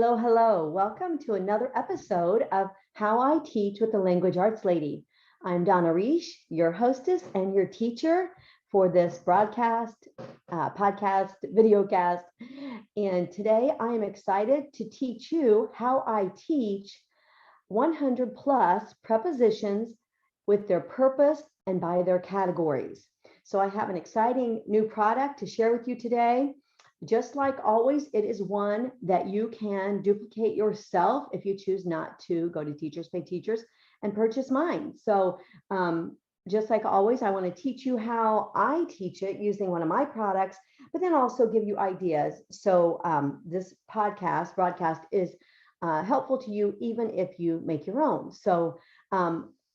Hello, hello. Welcome to another episode of How I Teach with the Language Arts Lady. I'm Donna Reish, your hostess and your teacher for this broadcast, podcast, videocast. And today I am excited to teach you how I teach 100 plus prepositions with their purpose and by their categories. So I have an exciting new product to share with you today. Just like always, it is one that you can duplicate yourself if you choose not to go to Teachers Pay Teachers and purchase mine. So just like always, I want to teach you how I teach it using one of my products, but then also give you ideas. So this broadcast is helpful to you even if you make your own. So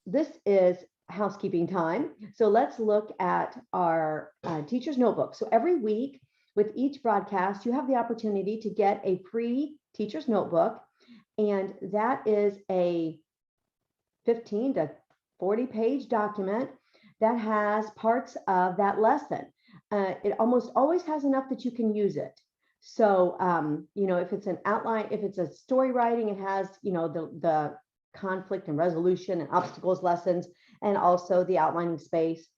this is housekeeping time. So let's look at our teacher's notebook. So every week, with each broadcast, you have the opportunity to get a free teacher's notebook, and that is a 15 to 40 page document that has parts of that lesson. It almost always has enough that you can use it. So, if it's an outline, if it's a story writing, it has, the conflict and resolution and obstacles lessons, and also the outlining space.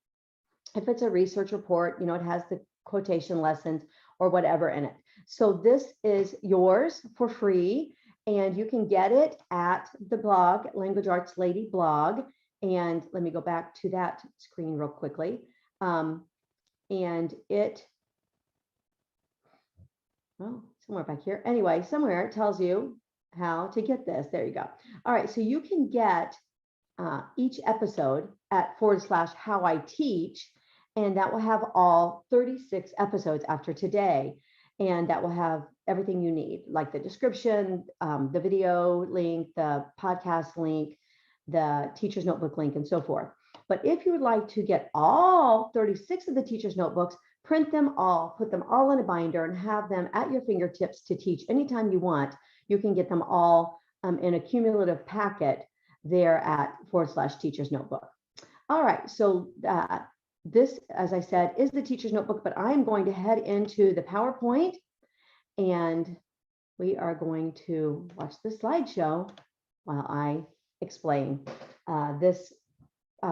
If it's a research report, it has the quotation lessons or whatever in it. So this is yours for free, and you can get it at the blog, Language Arts Lady blog. And let me go back to that screen real quickly. Somewhere back here. Anyway, somewhere it tells you how to get this. There you go. All right, so you can get each episode at /how I teach. And that will have all 36 episodes after today. And that will have everything you need, like the description, the video link, the podcast link, the teacher's notebook link, and so forth. But if you would like to get all 36 of the teacher's notebooks, print them all, put them all in a binder, and have them at your fingertips to teach anytime you want, you can get them all in a cumulative packet there at /teacher's notebook. All right, so this, as I said, is the teacher's notebook, but I'm going to head into the PowerPoint, and we are going to watch the slideshow while I explain this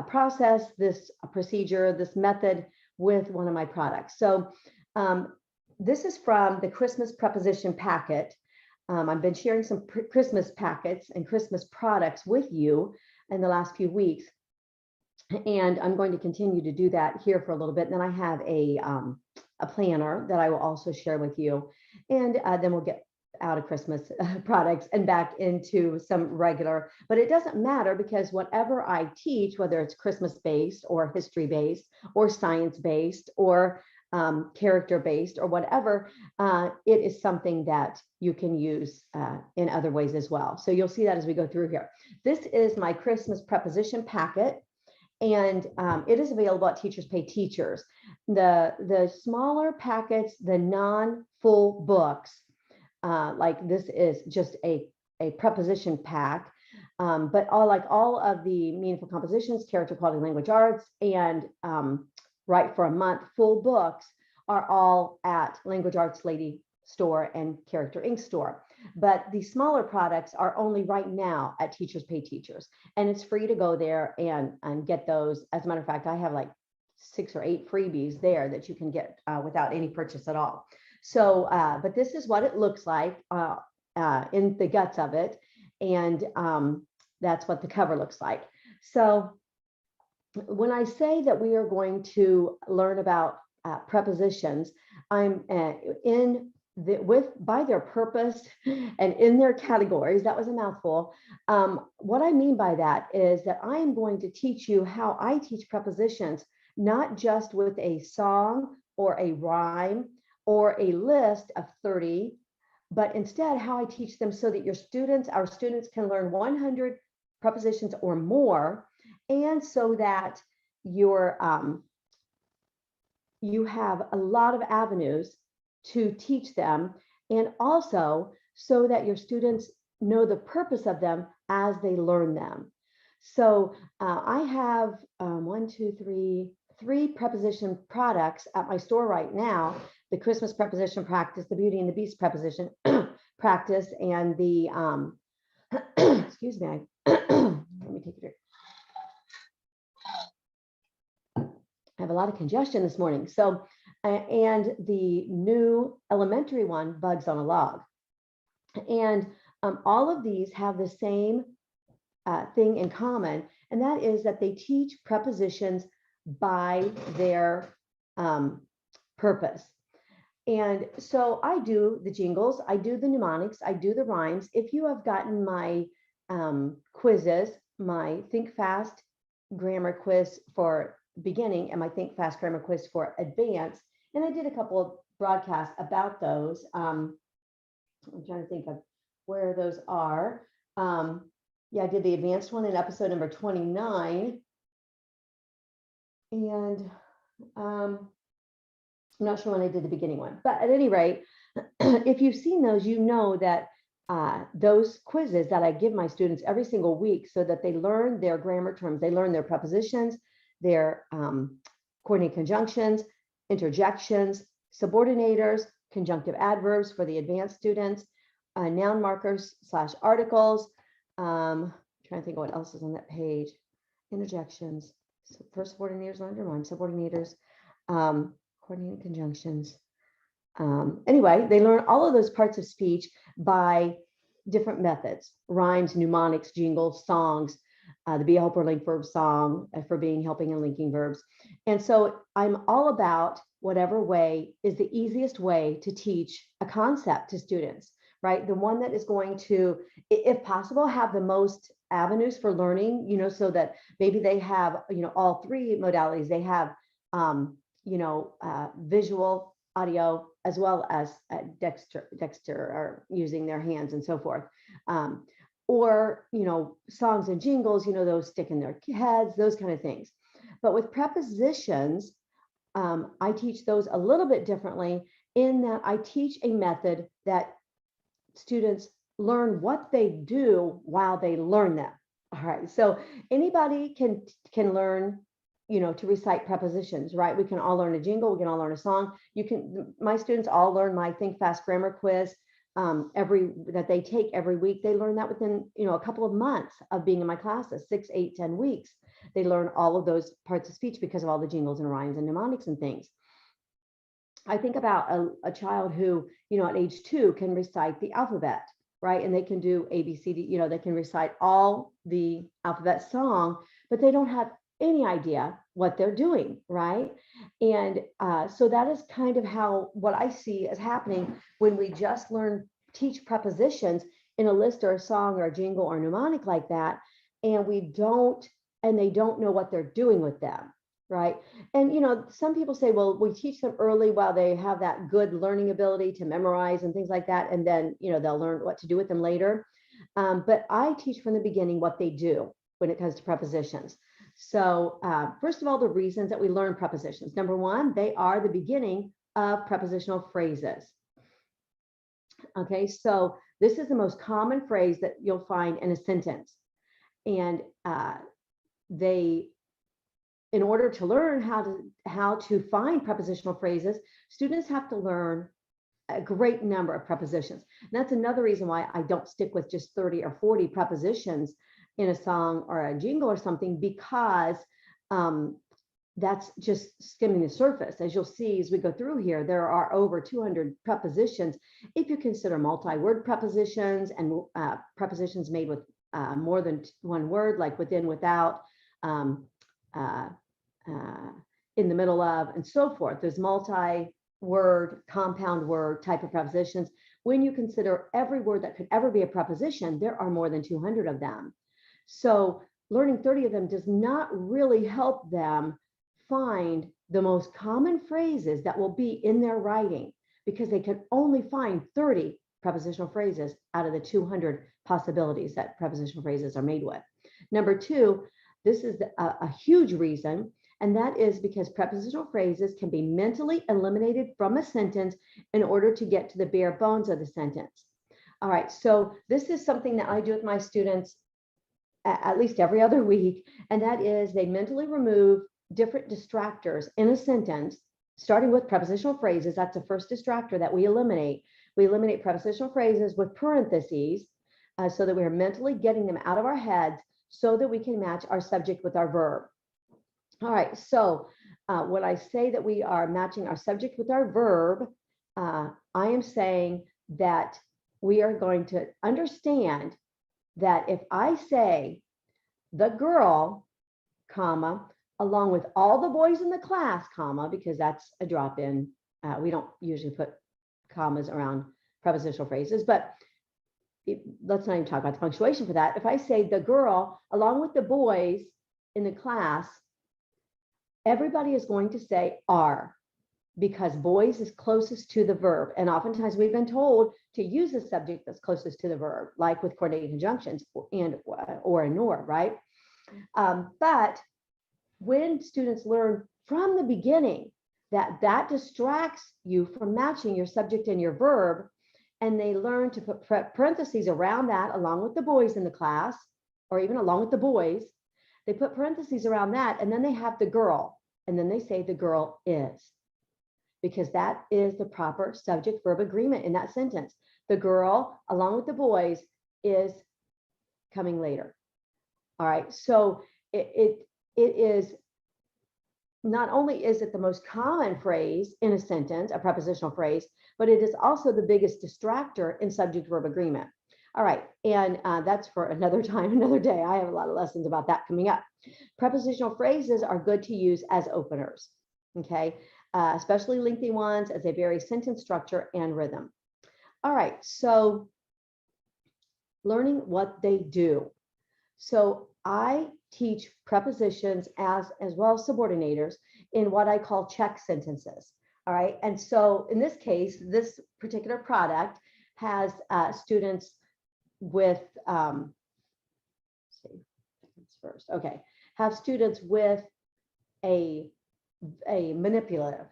process, this procedure, this method with one of my products. So this is from the Christmas preposition packet. I've been sharing some Christmas packets and Christmas products with you in the last few weeks. And I'm going to continue to do that here for a little bit. And then I have a planner that I will also share with you. And then we'll get out of Christmas products and back into some regular, but it doesn't matter because whatever I teach, whether it's Christmas based or history based or science based or character based or whatever, it is something that you can use in other ways as well. So you'll see that as we go through here. This is my Christmas preposition packet. And it is available at Teachers Pay Teachers. The smaller packets, the non-full books, like this is just a preposition pack, but all of the meaningful compositions, character, quality, language arts, and Write for a Month full books are all at Language Arts Lady store and Character Inc. store. But the smaller products are only right now at Teachers Pay Teachers, and it's free to go there and get those. As a matter of fact, I have like 6 or 8 freebies there that you can get without any purchase at all. So, but this is what it looks like in the guts of it, and that's what the cover looks like. So when I say that we are going to learn about prepositions, I'm by their purpose and in their categories. That was a mouthful. What I mean by that is that I am going to teach you how I teach prepositions, not just with a song or a rhyme or a list of 30, but instead how I teach them so that our students can learn 100 prepositions or more, and so that you have a lot of avenues to teach them, and also so that your students know the purpose of them as they learn them. So I have 3 preposition products at my store right now: the Christmas preposition practice, the Beauty and the Beast preposition practice and the, excuse me, let me take a drink. I have a lot of congestion this morning. So, and the new elementary one, Bugs on a Log. And all of these have the same thing in common, and that is that they teach prepositions by their purpose. And so I do the jingles, I do the mnemonics, I do the rhymes. If you have gotten my quizzes, my Think Fast grammar quiz for beginning and my Think Fast grammar quiz for advanced, and I did a couple of broadcasts about those. I'm trying to think of where those are. Yeah, I did the advanced one in episode number 29. And I'm not sure when I did the beginning one, but at any rate, if you've seen those, you know that those quizzes that I give my students every single week so that they learn their grammar terms, they learn their prepositions, their coordinate conjunctions, interjections, subordinators, conjunctive adverbs for the advanced students, noun markers / articles. Trying to think of what else is on that page. Interjections, so first subordinators, learn to rhyme, subordinators, coordinated conjunctions. Anyway, they learn all of those parts of speech by different methods: rhymes, mnemonics, jingles, songs, the be a helper link verb song for being, helping, and linking verbs. And so I'm all about whatever way is the easiest way to teach a concept to students, right? The one that is going to, if possible, have the most avenues for learning, so that maybe they have, all three modalities. They have, visual, audio, as well as dexter or using their hands and so forth. Or, songs and jingles, those stick in their heads, those kind of things. But with prepositions, I teach those a little bit differently in that I teach a method that students learn what they do while they learn them. All right, so anybody can learn, to recite prepositions, right? We can all learn a jingle, we can all learn a song. My students all learn my Think Fast grammar quiz that they take every week. They learn that within, a couple of months of being in my classes, 6, 8, 10 weeks. They learn all of those parts of speech because of all the jingles and rhymes and mnemonics and things. I think about a child who, at age 2 can recite the alphabet, right? And they can do A, B, C, D, they can recite all the alphabet song, but they don't have any idea what they're doing, right? And so that is kind of what I see as happening when we just teach prepositions in a list or a song or a jingle or a mnemonic like that, and they don't know what they're doing with them. Right. And, some people say, well, we teach them early while they have that good learning ability to memorize and things like that. And then, they'll learn what to do with them later. But I teach from the beginning what they do when it comes to prepositions. So first of all, the reasons that we learn prepositions. Number one, they are the beginning of prepositional phrases. Okay, so this is the most common phrase that you'll find in a sentence. And in order to learn how to find prepositional phrases, students have to learn a great number of prepositions. And that's another reason why I don't stick with just 30 or 40 prepositions in a song or a jingle or something, because that's just skimming the surface. As you'll see as we go through here, there are over 200 prepositions. If you consider multi-word prepositions and prepositions made with more than one word, like within, without, in the middle of, and so forth. There's multi-word, compound word type of prepositions. When you consider every word that could ever be a preposition, there are more than 200 of them. So learning 30 of them does not really help them find the most common phrases that will be in their writing, because they can only find 30 prepositional phrases out of the 200 possibilities that prepositional phrases are made with. Number two, this is a huge reason, and that is because prepositional phrases can be mentally eliminated from a sentence in order to get to the bare bones of the sentence. All right, so this is something that I do with my students at least every other week, and that is they mentally remove different distractors in a sentence, starting with prepositional phrases. That's the first distractor that we eliminate. We eliminate prepositional phrases with parentheses so that we are mentally getting them out of our heads so that we can match our subject with our verb. All right, so when I say that we are matching our subject with our verb, I am saying that we are going to understand that if I say the girl, comma, along with all the boys in the class, comma, because that's a drop in. We don't usually put commas around prepositional phrases, but let's not even talk about the punctuation for that. If I say the girl, along with the boys in the class, everybody is going to say are, because boys is closest to the verb. And oftentimes we've been told to use a subject that's closest to the verb, like with coordinating conjunctions and or and nor, right? But when students learn from the beginning that distracts you from matching your subject and your verb, and they learn to put parentheses around that along with the boys in the class, or even along with the boys, they put parentheses around that, and then they have the girl, and then they say the girl is, because that is the proper subject verb agreement in that sentence. The girl, along with the boys, is coming later. All right, so it is, not only is it the most common phrase in a sentence, a prepositional phrase, but it is also the biggest distractor in subject verb agreement. All right, and that's for another time, another day. I have a lot of lessons about that coming up. Prepositional phrases are good to use as openers, okay? Especially lengthy ones, as they vary sentence structure and rhythm. All right, so learning what they do. So I teach prepositions as well as subordinators in what I call check sentences. All right, and so in this case, this particular product has students with, let's see, first, okay, have students with a manipulative.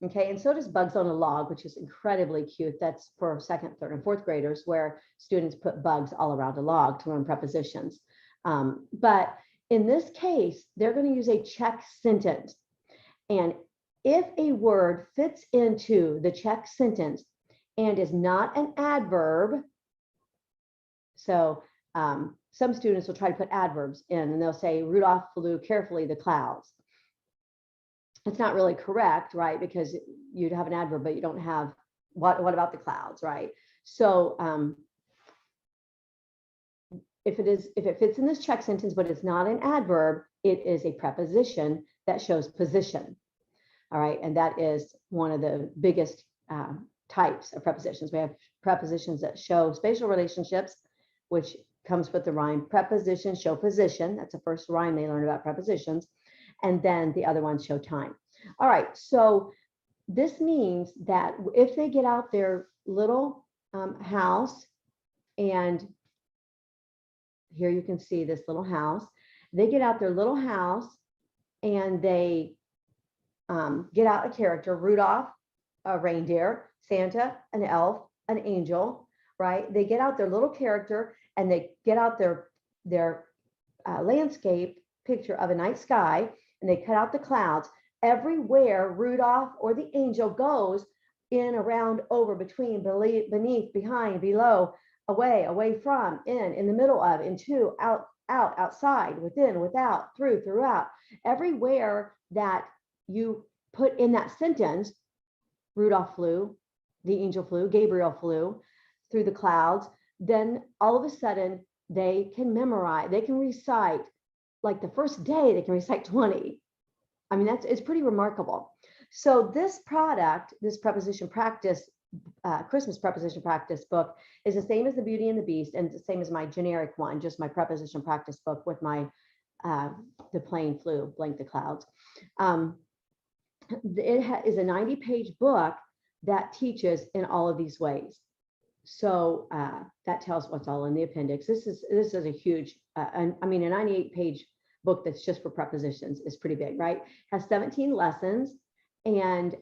Okay, and so does Bugs on a Log, which is incredibly cute. That's for second, third, and fourth graders, where students put bugs all around a log to learn prepositions. But in this case, they're going to use a check sentence. And if a word fits into the check sentence and is not an adverb, so some students will try to put adverbs in, and they'll say, Rudolph flew carefully the clouds. It's not really correct, right? Because you'd have an adverb, but you don't have, what about the clouds, right? So if it fits in this check sentence, but it's not an adverb, it is a preposition that shows position. All right, and that is one of the biggest types of prepositions. We have prepositions that show spatial relationships, which comes with the rhyme prepositions show position. That's the first rhyme they learn about prepositions. And then the other ones show time. All right, so this means that if they get out their little house, and here you can see this little house, they get out their little house and they get out a character, Rudolph, a reindeer, Santa, an elf, an angel, right? They get out their little character and they get out their landscape picture of a night sky, and they cut out the clouds. Everywhere Rudolph or the angel goes, in, around, over, between, beneath, behind, below, away from, in the middle of, into, out, outside, within, without, throughout. Everywhere that you put in that sentence, Rudolph flew, the angel flew, Gabriel flew through the clouds, then all of a sudden they can memorize, they can recite, like the first day they can recite 20. I mean, it's pretty remarkable. So this product, this preposition practice, Christmas preposition practice book, is the same as the Beauty and the Beast, and it's the same as my generic one, just my preposition practice book with my the plane flew, blank the clouds. It is a 90-page book that teaches in all of these ways. So that tells what's all in the appendix. This is a huge, I mean, a 98-page book that's just for prepositions is pretty big, right? Has 17 lessons, and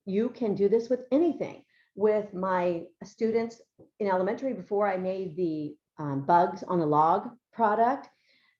you can do this with anything. With my students in elementary, before I made the Bugs on a Log product,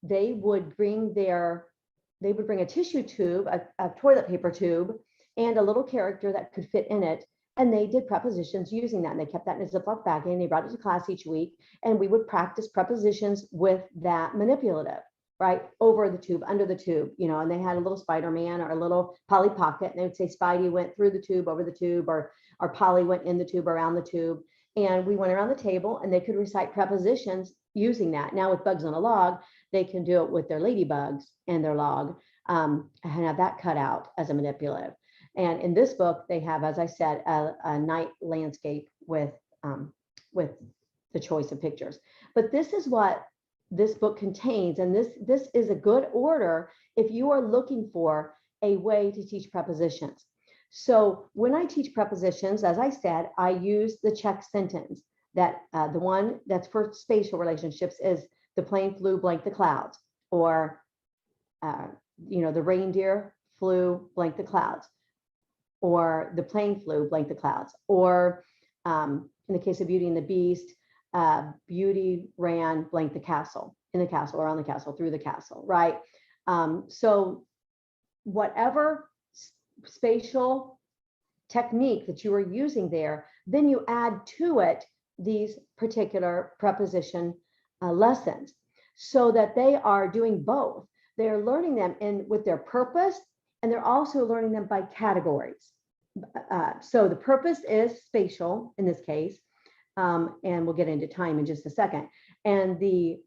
they would bring a tissue tube, a toilet paper tube, and a little character that could fit in it. And they did prepositions using that, and they kept that in a Ziploc bag, and they brought it to class each week, and we would practice prepositions with that manipulative, right? Over the tube, under the tube, and they had a little Spider-Man or a little Polly Pocket, and they would say Spidey went through the tube, over the tube, or Polly went in the tube, around the tube. And we went around the table, and they could recite prepositions using that. Now with Bugs on a Log, they can do it with their ladybugs and their log, and have that cut out as a manipulative. And in this book, they have, as I said, a night landscape with the choice of pictures. But this is what this book contains, and this is a good order if you are looking for a way to teach prepositions. So when I teach prepositions, as I said, I use the check sentence. That the one that's for spatial relationships is the plane flew blank the clouds, or the reindeer flew blank the clouds, or the plane flew blank the clouds, or in the case of Beauty and the Beast, Beauty ran blank the castle, in the castle, or on the castle, through the castle, right? So whatever spatial technique that you are using there, then you add to it these particular preposition lessons, so that they are doing both. They're learning them with their purpose, and they're also learning them by categories. So the purpose is spatial in this case, and we'll get into time in just a second. And the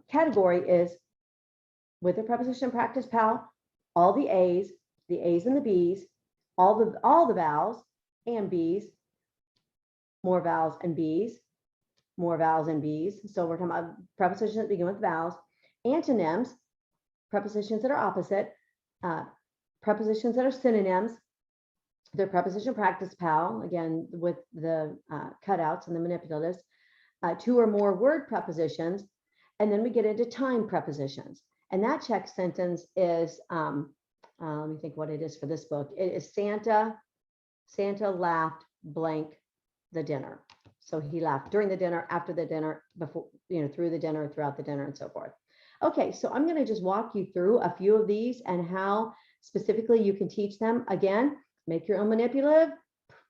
category is with the preposition practice pal, all the A's and the B's, all the vowels and B's, more vowels and B's, more vowels and B's. So we're talking about prepositions that begin with vowels. Antonyms, prepositions that are opposite, prepositions that are synonyms. They're preposition practice pal, again, with the cutouts and the manipulatives. 2 or more word prepositions. And then we get into time prepositions. And that check sentence is, let me think what it is for this book. It is Santa laughed blank the dinner. So he laughed during the dinner, after the dinner, before, through the dinner, throughout the dinner, and so forth. Okay, so I'm going to just walk you through a few of these and how specifically you can teach them. Again, make your own manipulative,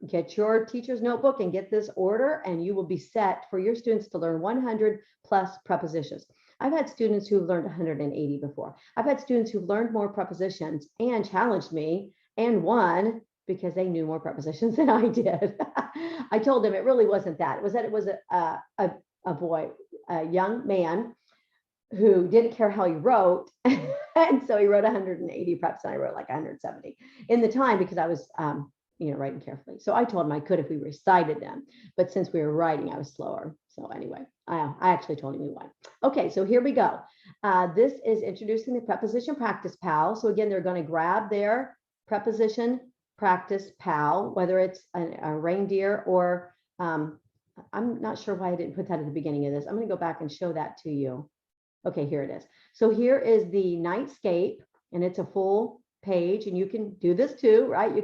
get your teacher's notebook and get this order, and you will be set for your students to learn 100 plus prepositions. I've had students who've learned 180 before. I've had students who've learned more prepositions and challenged me and won because they knew more prepositions than I did. I told them it really wasn't that. It was a boy, a young man who didn't care how he wrote. And so he wrote 180 preps and I wrote like 170 in the time because I was, writing carefully. So I told him I could if we recited them, but since we were writing, I was slower. So anyway, I actually told him he won. Okay, so here we go. This is introducing the preposition practice pal. So again, they're going to grab their preposition practice pal, whether it's a reindeer or I'm not sure why I didn't put that at the beginning of this. I'm going to go back and show that to you. Okay, here it is. So here is the nightscape, and it's a full page, and you can do this too, right? You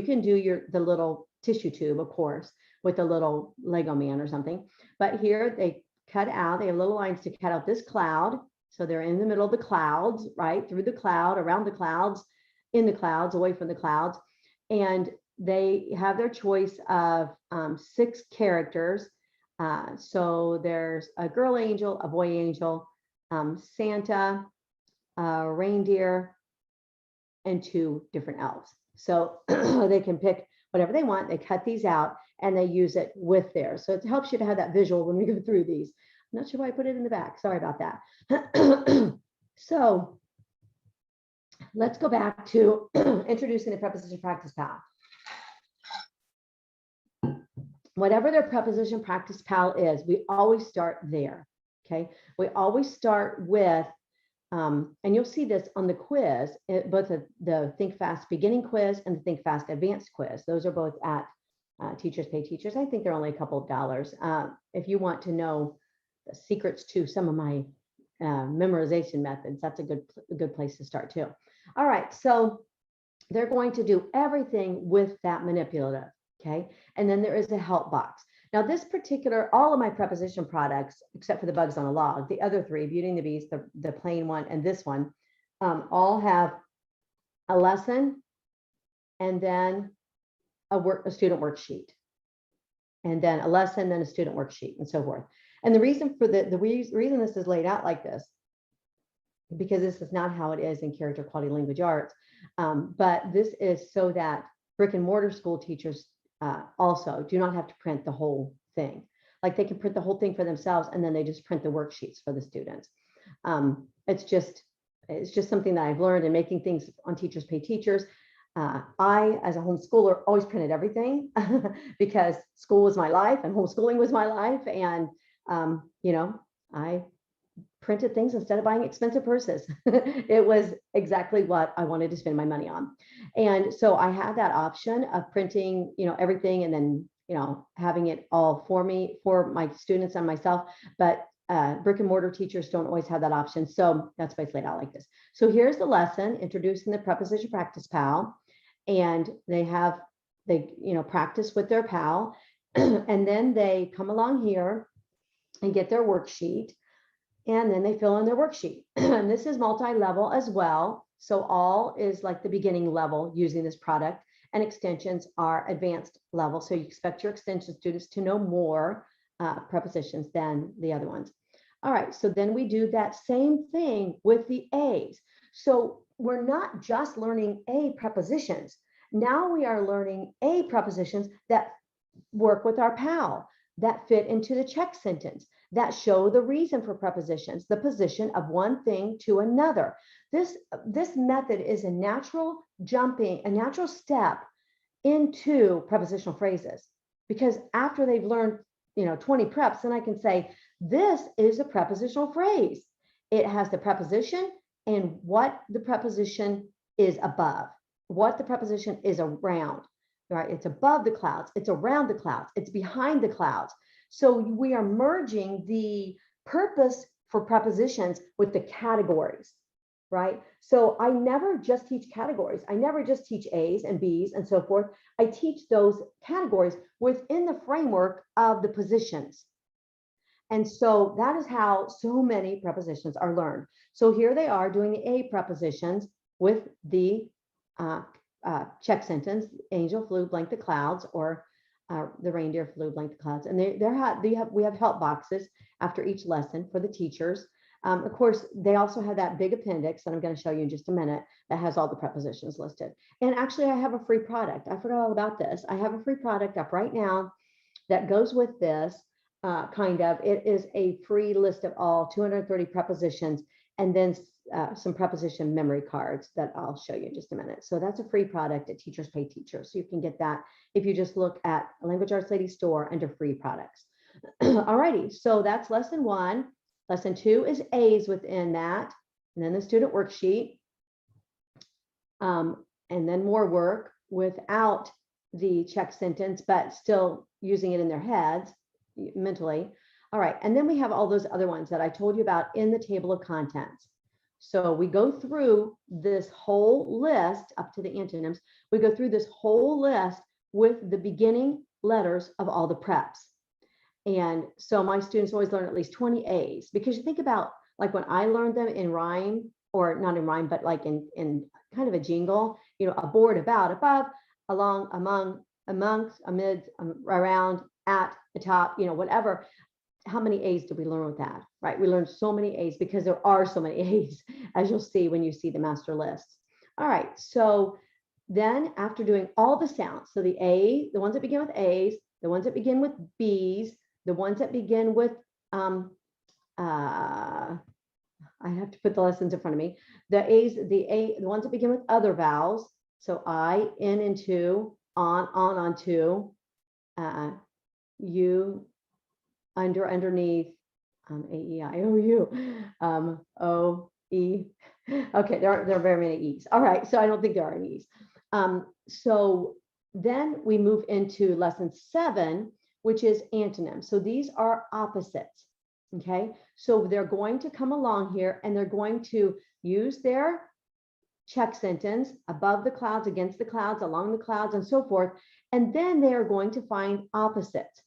can do the little tissue tube, of course, with a little Lego man or something. But here they cut out, they have little lines to cut out this cloud. So they're in the middle of the clouds, right? Through the cloud, around the clouds, in the clouds, away from the clouds. And they have their choice of 6 characters. So there's a girl angel, a boy angel, Santa, reindeer, and 2 different elves. So they can pick whatever they want. They cut these out and they use it with theirs. So it helps you to have that visual when we go through these. I'm not sure why I put it in the back. Sorry about that. So let's go back to introducing the preposition practice pal. Whatever their preposition practice pal is, we always start there. Okay, we always start with, and you'll see this on the quiz, both the Think Fast beginning quiz and the Think Fast advanced quiz. Those are both at Teachers Pay Teachers. I think they're only a couple of dollars. If you want to know the secrets to some of my memorization methods, that's a good place to start too. All right, so they're going to do everything with that manipulative. Okay, and then there is a help box. Now this particular, all of my preposition products, except for the Bugs on a Log, the other 3, Beauty and the Beast, the plain one, and this one, all have a lesson and then a student worksheet, and then a lesson, then a student worksheet, and so forth. And the reason for the reason this is laid out like this, because this is not how it is in character quality language arts, but this is so that brick and mortar school teachers also do not have to print the whole thing. Like they can print the whole thing for themselves, and then they just print the worksheets for the students. It's just something that I've learned in making things on Teachers Pay Teachers. I, as a homeschooler, always printed everything because school was my life and homeschooling was my life. And, I printed things instead of buying expensive purses. It was exactly what I wanted to spend my money on. And so I had that option of printing, everything, and then, having it all for me, for my students and myself. But brick and mortar teachers don't always have that option. So that's why it's laid out like this. So here's the lesson, introducing the preposition practice pal. And they practice with their pal. And then they come along here and get their worksheet. And then they fill in their worksheet. And this is multi-level as well. So all is like the beginning level using this product, and extensions are advanced level. So you expect your extension students to know more prepositions than the other ones. All right, so then we do that same thing with the A's. So we're not just learning A prepositions. Now we are learning A prepositions that work with our pal, that fit into the check sentence, that show the reason for prepositions, the position of one thing to another. This method is a natural step into prepositional phrases, because after they've learned 20 preps, then I can say, this is a prepositional phrase. It has the preposition and what the preposition is above, what the preposition is around, right? It's above the clouds, it's around the clouds, it's behind the clouds. So we are merging the purpose for prepositions with the categories, right? So I never just teach categories. I never just teach A's and B's and so forth. I teach those categories within the framework of the positions. And so that is how so many prepositions are learned. So here they are doing the A prepositions with the check sentence, angel flew blank the clouds, or the reindeer flew blank the clouds. And we have help boxes after each lesson for the teachers. Of course, they also have that big appendix that I'm going to show you in just a minute that has all the prepositions listed. And actually, I have a free product. I forgot all about this. I have a free product up right now that goes with this. It is a free list of all 230 prepositions, and then some preposition memory cards that I'll show you in just a minute. So that's a free product at Teachers Pay Teachers. So you can get that if you just look at Language Arts Lady store under free products. Alrighty, so that's lesson 1. Lesson 2 is A's within that, and then the student worksheet, and then more work without the check sentence, but still using it in their heads mentally. All right, and then we have all those other ones that I told you about in the table of contents. So we go through this whole list up to the antonyms. We go through this whole list with the beginning letters of all the preps. And so my students always learn at least 20 A's, because you think about like when I learned them in rhyme, or not in rhyme, but like in kind of a jingle, aboard, about, above, along, among, amongst, amid, around, at, atop, whatever. How many A's did we learn with that, right? We learned so many A's because there are so many A's, as you'll see when you see the master lists. All right, so then after doing all the sounds, so the ones that begin with A's, the ones that begin with B's, the ones that begin with, I have to put the lessons in front of me, the ones that begin with other vowels, so I, in, into, on to, you, under, underneath, A, E, I, O, U, O, E. Okay, there are very many E's. All right, so I don't think there are any E's. So then we move into lesson 7, which is antonyms. So these are opposites, okay? So they're going to come along here and they're going to use their check sentence, above the clouds, against the clouds, along the clouds, and so forth. And then they are going to find opposites.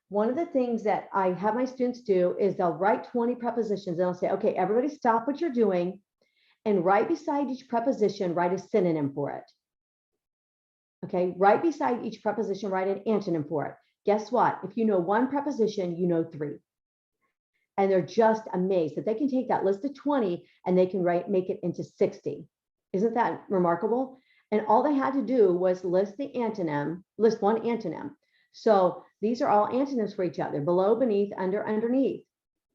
One of the things that I have my students do is they'll write 20 prepositions and I'll say, okay, everybody stop what you're doing and right beside each preposition, write a synonym for it. Okay, right beside each preposition, write an antonym for it. Guess what? If you know one preposition, you know 3. And they're just amazed that they can take that list of 20 and they can make it into 60. Isn't that remarkable? And all they had to do was list one antonym. So these are all antonyms for each other: below, beneath, under, underneath,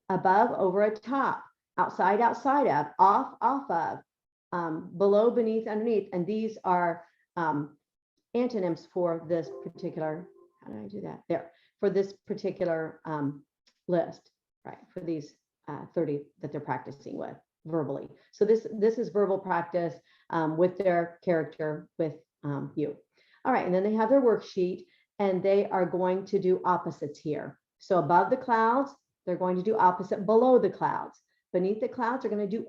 above, over, atop, outside, outside of, off, off of, below, beneath, underneath. And these are antonyms for this particular, how did I do that? There, for this particular list, right? For these 30 that they're practicing with verbally. So this is verbal practice with their character with you. All right, and then they have their worksheet, and they are going to do opposites here. So above the clouds, they're going to do opposite below the clouds. Beneath the clouds, they're going to do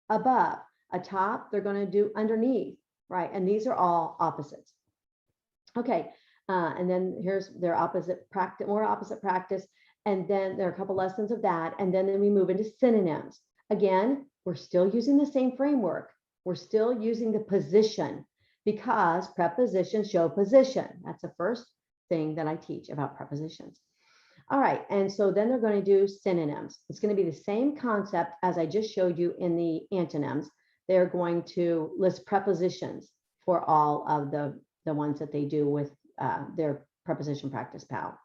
above. Atop, they're going to do underneath, right? And these are all opposites. Okay, and then here's their opposite practice, more opposite practice. And then there are a couple lessons of that. And then we move into synonyms. Again, we're still using the same framework. We're still using the position because prepositions show position. That's the first thing that I teach about prepositions. All right, and so then they're going to do synonyms. It's going to be the same concept as I just showed you in the antonyms. They're going to list prepositions for all of the ones that they do with their preposition practice pal.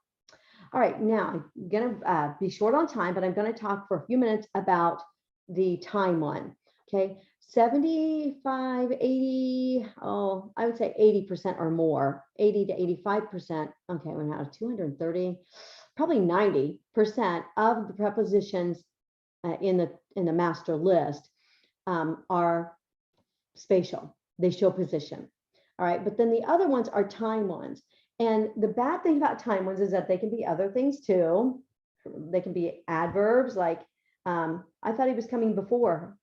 All right, now I'm going to be short on time, but I'm going to talk for a few minutes about the time one. Okay, 75, 80, oh, I would say 80% or more, 80 to 85%. Okay, we're now 230, probably 90% of the prepositions in the master list are spatial. They show position. All right, but then the other ones are time ones. And the bad thing about time ones is that they can be other things too. They can be adverbs like, I thought he was coming beforehand.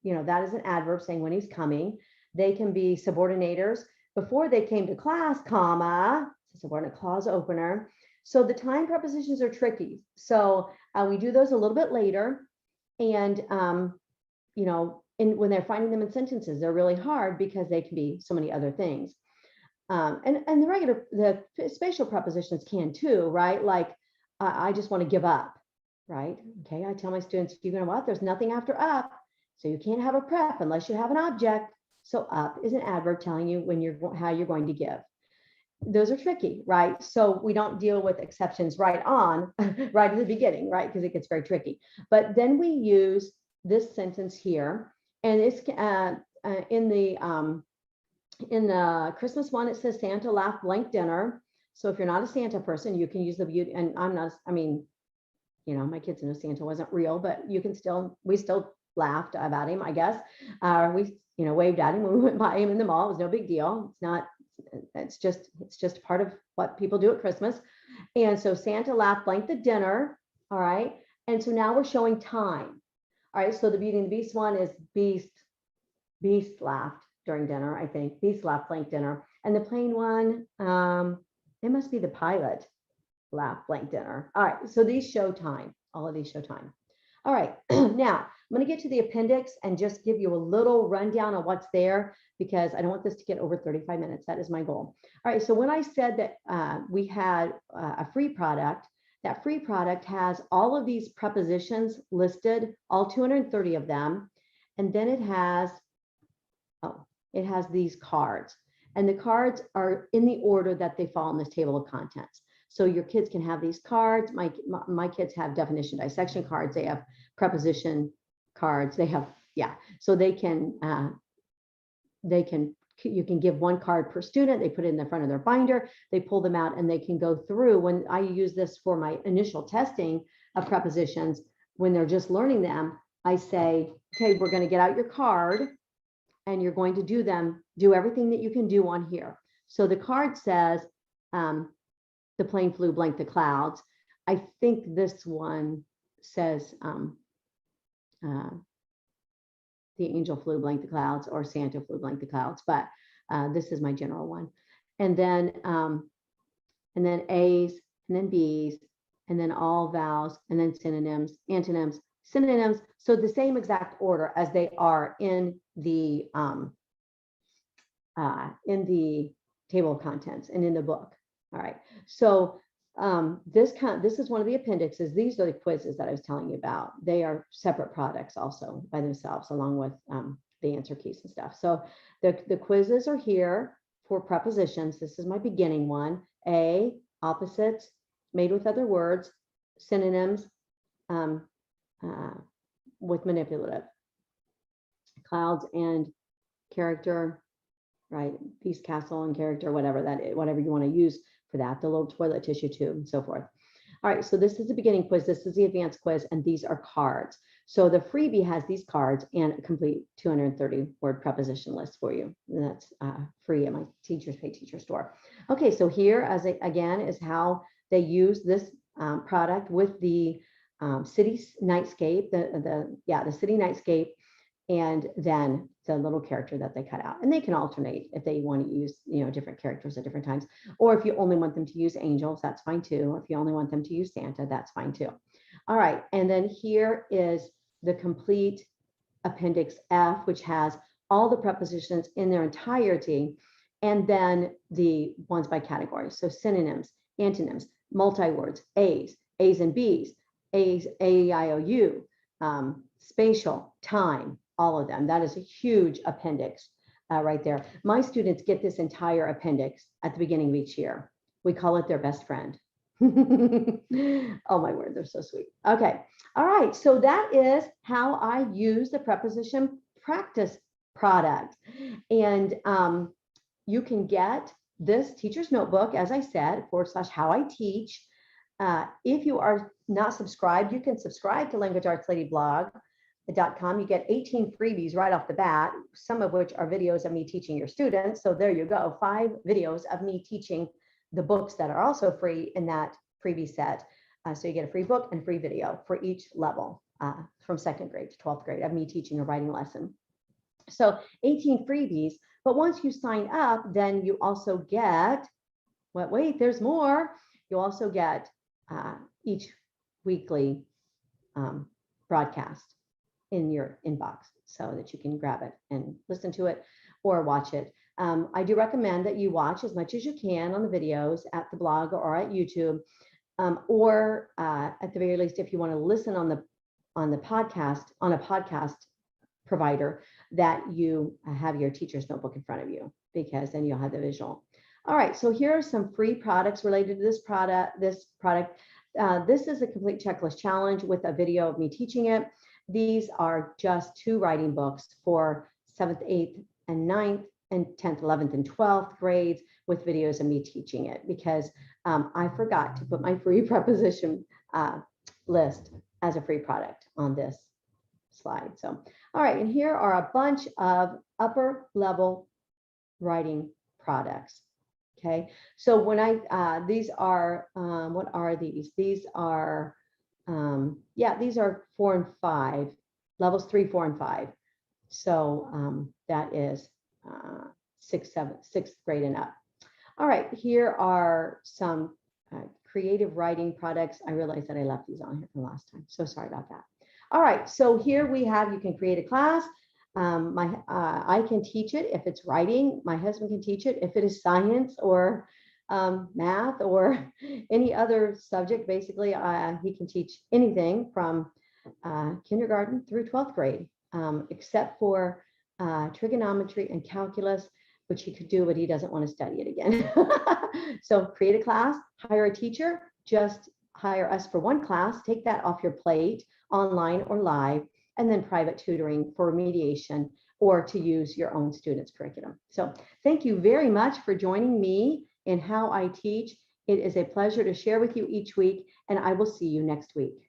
You know, that is an adverb saying when he's coming. They can be subordinators. Before they came to class, comma, subordinate clause opener. So the time prepositions are tricky. So we do those a little bit later. And, you know, when they're finding them in sentences, they're really hard because they can be so many other things. And the spatial prepositions can too, right? Like, I just want to give up, right? Okay, I tell my students, you know what? There's nothing after up, so you can't have a prep unless you have an object. So up is an adverb telling you how you're going to give. Those are tricky, right? So we don't deal with exceptions right at the beginning, right? Because it gets very tricky. But then we use this sentence here, and it's in the Christmas one, it says Santa laughed blank dinner. So if you're not a Santa person, you can use the beauty. And I'm not, I mean, you know, my kids know Santa wasn't real, but we still laughed about him, I guess. We, you know, waved at him when we went by him in the mall. It was no big deal. It's just part of what people do at Christmas. And so Santa laughed blank the dinner. All right. And so now we're showing time. All right. So the Beauty and the Beast one is Beast laughed during dinner, I think. Beast laughed blank dinner. And the plain one, it must be the pilot laughed blank dinner. All right, so these show time. All of these show time. All right, now I'm going to get to the appendix and just give you a little rundown of what's there because I don't want this to get over 35 minutes. That is my goal. All right, so when I said that we had a free product, that free product has all of these prepositions listed, all 230 of them, and then it has these cards, and the cards are in the order that they fall in this table of contents. So your kids can have these cards. My kids have definition dissection cards. They have preposition cards. They have, so they can, you can give one card per student. They put it in the front of their binder. They pull them out and they can go through. When I use this for my initial testing of prepositions, when they're just learning them, I say, okay, we're going to get out your card and you're going to do everything that you can do on here. So the card says, the plane flew blank the clouds. I think this one says, the angel flew blank the clouds or Santa flew blank the clouds, but this is my general one. And then A's, and then B's, and then all vowels, and then synonyms, antonyms, synonyms. So the same exact order as they are in the table of contents and in the book. All right. So this is one of the appendixes. These are the quizzes that I was telling you about. They are separate products also by themselves, along with the answer keys and stuff. So the quizzes are here for prepositions. This is my beginning one. A, opposites, made with other words, synonyms with manipulative, clouds and character, right? Beast, castle, and character, whatever you want to use for that, the little toilet tissue tube and so forth. All right, so this is the beginning quiz, this is the advanced quiz, and these are cards. So the freebie has these cards and a complete 230 word preposition list for you. And that's free at my Teachers Pay Teacher store. Okay, so here again is how they use this product with the city nightscape, the city nightscape, and then the little character that they cut out. And they can alternate if they want to use, different characters at different times. Or if you only want them to use angels, that's fine too. Or if you only want them to use Santa, that's fine too. All right, and then here is the complete Appendix F, which has all the prepositions in their entirety, and then the ones by category. So synonyms, antonyms, multi-words, A's and B's, A's, A-I-O-U, spatial, time, all of them. That is a huge appendix right there. My students get this entire appendix at the beginning of each year. We call it their best friend. Oh my word, they're so sweet. Okay, all right, so that is how I use the preposition practice product. And you can get this teacher's notebook, as I said, / how I teach. If you are not subscribed, you can subscribe to languageartsLadyblog.com. You get 18 freebies right off the bat, some of which are videos of me teaching your students. So there you go, 5 videos of me teaching the books that are also free in that freebie set. So you get a free book and free video for each level from 2nd grade to 12th grade of me teaching a writing lesson. So 18 freebies, but once you sign up, then you also get, wait, there's more. You also get each weekly broadcast in your inbox so that you can grab it and listen to it or watch it. I do recommend that you watch as much as you can on the videos at the blog or at YouTube, or at the very least, if you want to listen on the podcast, on a podcast provider, that you have your teacher's notebook in front of you, because then you'll have the visual. All right, so here are some free products related to this product. This is a complete checklist challenge with a video of me teaching it. These are just 2 writing books for 7th, 8th, and 9th, and 10th, 11th, and 12th grades with videos of me teaching it, because I forgot to put my free preposition list as a free product on this slide. So, all right, and here are a bunch of upper level writing products. Okay, so when these are, what are these? These are, these are 4 and 5, levels 3, 4, and 5. So that is 6th grade and up. All right, here are some creative writing products. I realized that I left these on here from last time, so sorry about that. All right, so here we have, you can create a class. I can teach it if it's writing. My husband can teach it if it is science or math or any other subject. Basically, he can teach anything from kindergarten through 12th grade, except for trigonometry and calculus, which he could do, but he doesn't want to study it again. So create a class, hire a teacher, just hire us for 1 class, take that off your plate, online or live, and then private tutoring for remediation or to use your own students' curriculum. So thank you very much for joining me in How I Teach. It is a pleasure to share with you each week, and I will see you next week.